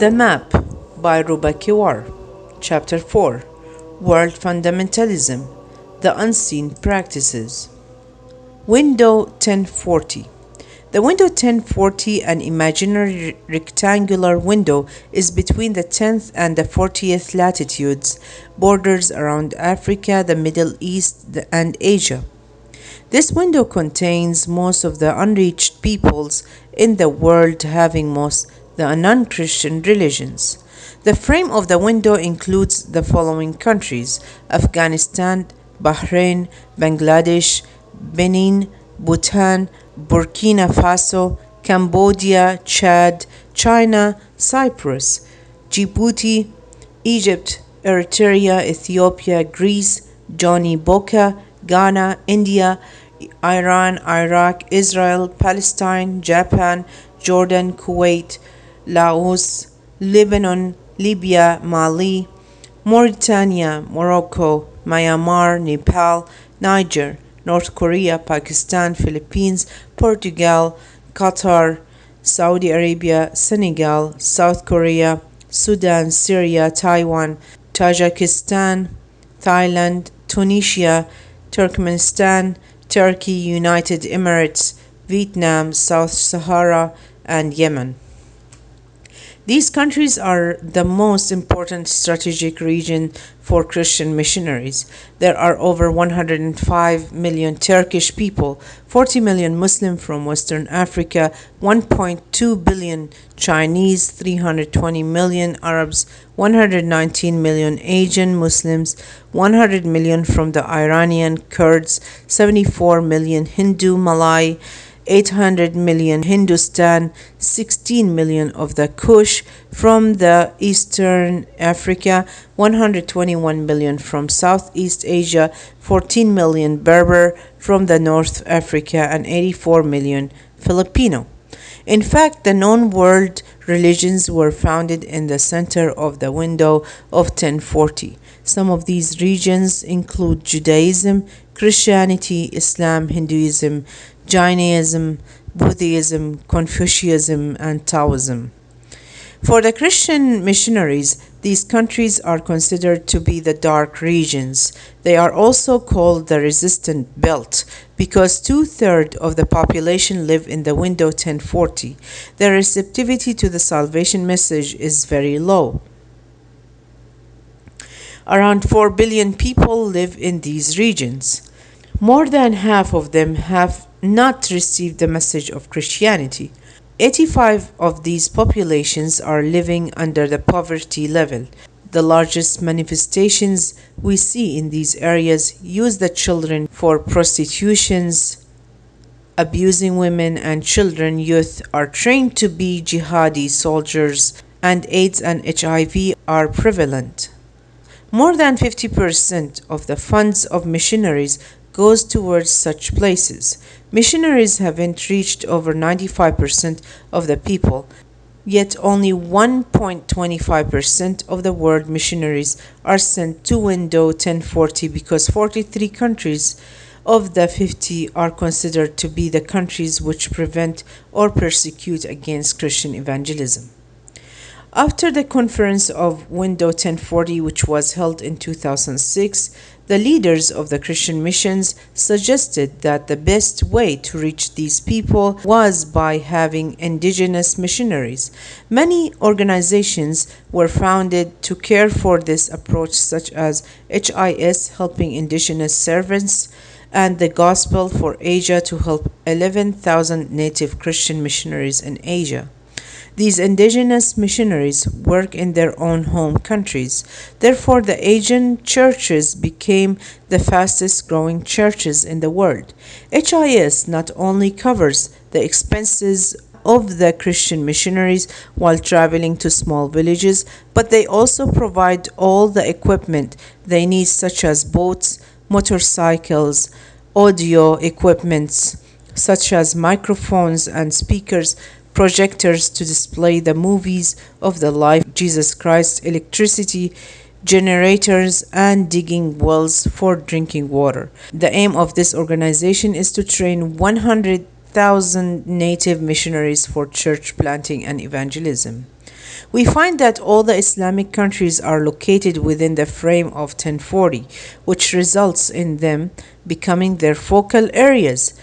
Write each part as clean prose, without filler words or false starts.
The Map by Ruba Qewar. Chapter 4. World Fundamentalism, The Unseen Practices. Window 1040. The window 1040, an imaginary rectangular window, is between the 10th and the 40th latitudes, borders around Africa, the Middle East, and Asia. This window contains most of the unreached peoples in the world, having most the non-Christian religions. The frame of the window includes the following countries: Afghanistan, Bahrain, Bangladesh, Benin, Bhutan, Burkina Faso, Cambodia, Chad, China, Cyprus, Djibouti, Egypt, Eritrea, Ethiopia, Greece, Johnny Boka, Ghana, India, Iran, Iraq, Israel, Palestine, Japan, Jordan, Kuwait, Laos, Lebanon, Libya, Mali, Mauritania, Morocco, Myanmar, Nepal, Niger, North Korea, Pakistan, Philippines, Portugal, Qatar, Saudi Arabia, Senegal, South Korea, Sudan, Syria, Taiwan, Tajikistan, Thailand, Tunisia, Turkmenistan, Turkey, United Emirates, Vietnam, South Sahara, and Yemen. These countries are the most important strategic region for Christian missionaries. There are over 105 million Turkish people, 40 million Muslim from Western Africa, 1.2 billion Chinese, 320 million Arabs, 119 million Asian Muslims, 100 million from the Iranian Kurds, 74 million Hindu Malay, 800 million Hindustan, 16 million of the Kush from the Eastern Africa, 121 million from Southeast Asia, 14 million Berber from the North Africa, and 84 million Filipino. In fact, the known world religions were founded in the center of the window of 1040. Some of these regions include Judaism, Christianity, Islam, Hinduism, Jainism, Buddhism, Confucianism, and Taoism. For the Christian missionaries, these countries are considered to be the dark regions. They are also called the resistant belt because 2/3 of the population live in the window 1040. Their receptivity to the salvation message is very low. Around 4 billion people live in these regions. More than half of them have not received the message of Christianity. 85 of these populations are living under the poverty level. The largest manifestations we see in these areas use the children for prostitutions, abusing women and children. Youth are trained to be jihadi soldiers, and AIDS and HIV are prevalent. More than 50% of the funds of missionaries goes towards such places. Missionaries haven't reached over 95% of the people, yet only 1.25% of the world missionaries are sent to window 1040 because 43 countries of the 50 are considered to be the countries which prevent or persecute against Christian evangelism. After the conference of Window 1040, which was held in 2006, the leaders of the Christian missions suggested that the best way to reach these people was by having indigenous missionaries. Many organizations were founded to care for this approach, such as HIS, helping indigenous servants, and the Gospel for Asia to help 11,000 native Christian missionaries in Asia. These indigenous missionaries work in their own home countries. Therefore, the Asian churches became the fastest growing churches in the world. HIS not only covers the expenses of the Christian missionaries while traveling to small villages, but they also provide all the equipment they need, such as boats, motorcycles, audio equipments, such as microphones and speakers, projectors to display the movies of the life of Jesus Christ, electricity, generators, and digging wells for drinking water. The aim of this organization is to train 100 6,000 native missionaries for church planting and evangelism. We find that all the Islamic countries are located within the frame of 1040, which results in them becoming their focal areas.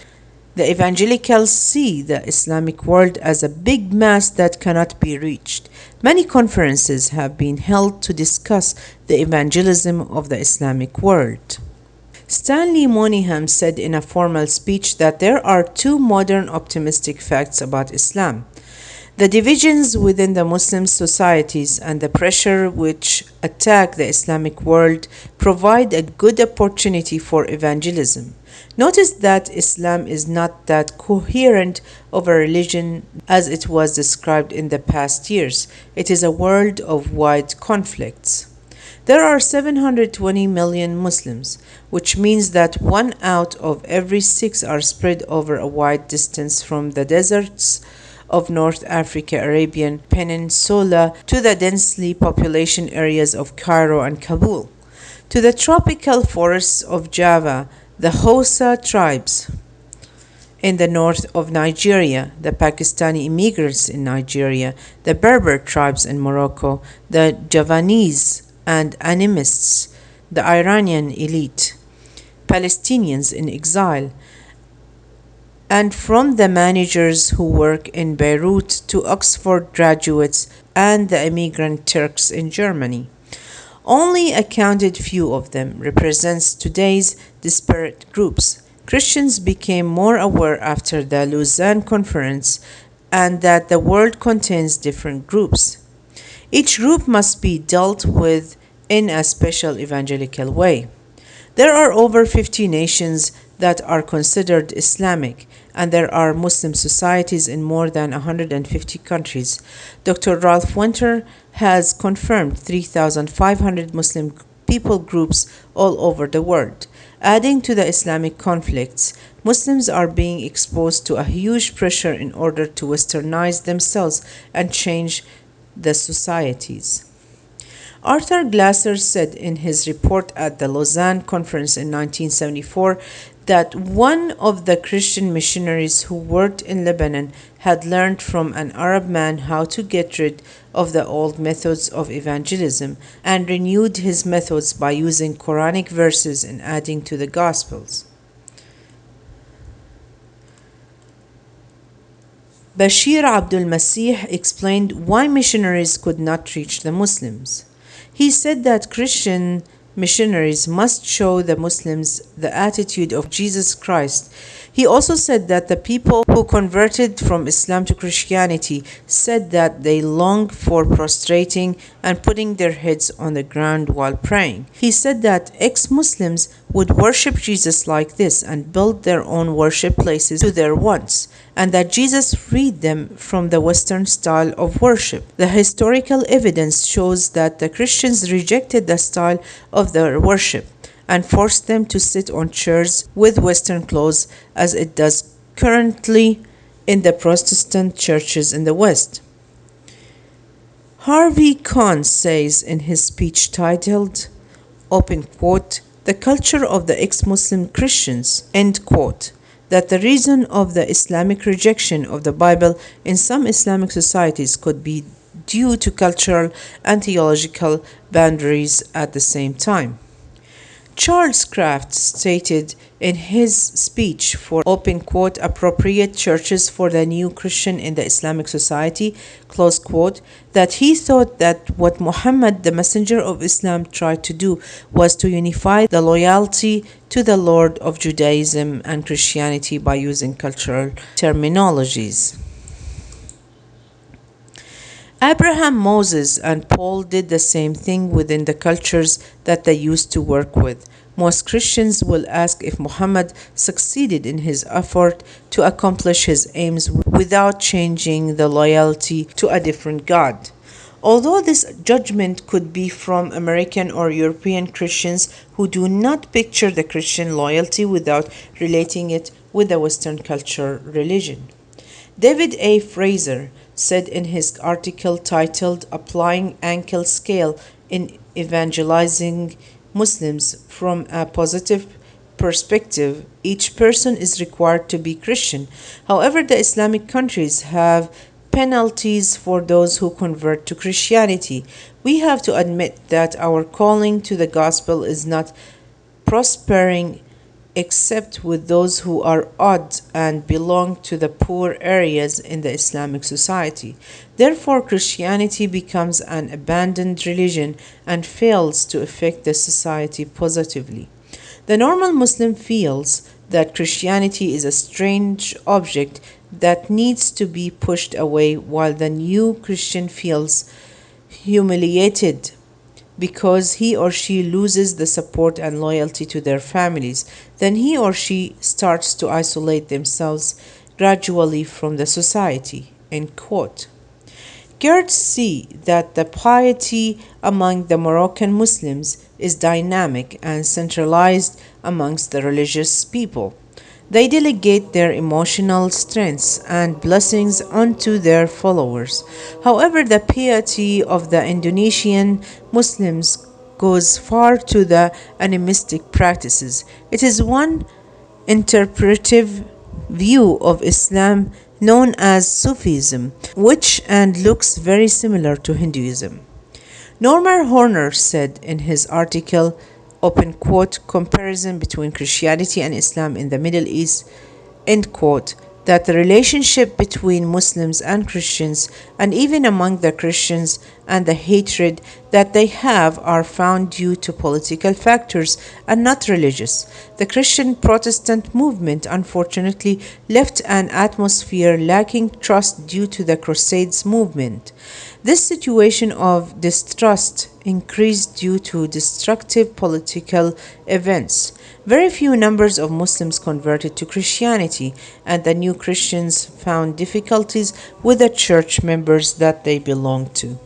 The evangelicals see the Islamic world as a big mass that cannot be reached. Many conferences have been held to discuss the evangelism of the Islamic world. Stanley Moynihan said in a formal speech that there are two modern optimistic facts about Islam: the divisions within the Muslim societies and the pressure which attack the Islamic world provide a good opportunity for evangelism. Notice that Islam is not that coherent of a religion as it was described in the past years. It is a world of wide conflicts. There are 720 million Muslims, which means that 1 out of every 6 are spread over a wide distance from the deserts of North Africa, Arabian Peninsula, to the densely population areas of Cairo and Kabul, to the tropical forests of Java, the Hausa tribes in the north of Nigeria, the Pakistani immigrants in Nigeria, the Berber tribes in Morocco, the Javanese and animists, the Iranian elite, Palestinians in exile, and from the managers who work in Beirut to Oxford graduates and the immigrant Turks in Germany. Only a counted few of them represents today's disparate groups. Christians became more aware after the Lausanne Conference and that the world contains different groups. Each group must be dealt with in a special evangelical way. There are over 50 nations that are considered Islamic, and there are Muslim societies in more than 150 countries. Dr. Ralph Winter has confirmed 3,500 Muslim people groups all over the world. Adding to the Islamic conflicts, Muslims are being exposed to a huge pressure in order to westernize themselves and change the societies. Arthur Glasser said in his report at the Lausanne Conference in 1974 that one of the Christian missionaries who worked in Lebanon had learned from an Arab man how to get rid of the old methods of evangelism and renewed his methods by using Quranic verses and adding to the Gospels. Bashir Abdul Masih explained why missionaries could not reach the Muslims. He said that Christian missionaries must show the Muslims the attitude of Jesus Christ. He also said that the people who converted from Islam to Christianity said that they longed for prostrating and putting their heads on the ground while praying. He said that ex-Muslims would worship Jesus like this and build their own worship places to their wants, and that Jesus freed them from the Western style of worship. The historical evidence shows that the Christians rejected the style of their worship and forced them to sit on chairs with Western clothes, as it does currently in the Protestant churches in the West. Harvey Kahn says in his speech titled, open quote, "The culture of the ex-Muslim Christians," end quote, that the reason of the Islamic rejection of the Bible in some Islamic societies could be due to cultural and theological boundaries at the same time. Charles Kraft stated in his speech for open quote, "appropriate churches for the new Christian in the Islamic society," close quote, that he thought that what Muhammad, the messenger of Islam, tried to do was to unify the loyalty to the Lord of Judaism and Christianity by using cultural terminologies. Abraham, Moses, and Paul did the same thing within the cultures that they used to work with. Most Christians will ask if Muhammad succeeded in his effort to accomplish his aims without changing the loyalty to a different God. Although this judgment could be from American or European Christians who do not picture the Christian loyalty without relating it with the Western culture religion. David A. Fraser said in his article titled "Applying Ankle Scale in Evangelizing Muslims from a Positive perspective, each person is required to be Christian. However, the Islamic countries have penalties for those who convert to Christianity. We have to admit that our calling to the gospel is not prospering except with those who are odd and belong to the poor areas in the Islamic society. Therefore, Christianity becomes an abandoned religion and fails to affect the society positively. The normal Muslim feels that Christianity is a strange object that needs to be pushed away, while the new Christian feels humiliated because he or she loses the support and loyalty to their families. Then he or she starts to isolate themselves gradually from the society. End quote. Kurds see that the piety among the Moroccan Muslims is dynamic and centralized amongst the religious people. They delegate their emotional strengths and blessings onto their followers. However, the piety of the Indonesian Muslims goes far to the animistic practices. It is one interpretive view of Islam known as Sufism, which and looks very similar to Hinduism. Norman Horner said in his article, open quote, comparison between Christianity and Islam in the Middle East, end quote, that the relationship between Muslims and Christians, and even among the Christians, and the hatred that they have are found due to political factors and not religious. The Christian Protestant movement unfortunately left an atmosphere lacking trust due to the Crusades movement. This situation of distrust increased due to destructive political events. Very few numbers of Muslims converted to Christianity, and the new Christians found difficulties with the church members that they belonged to.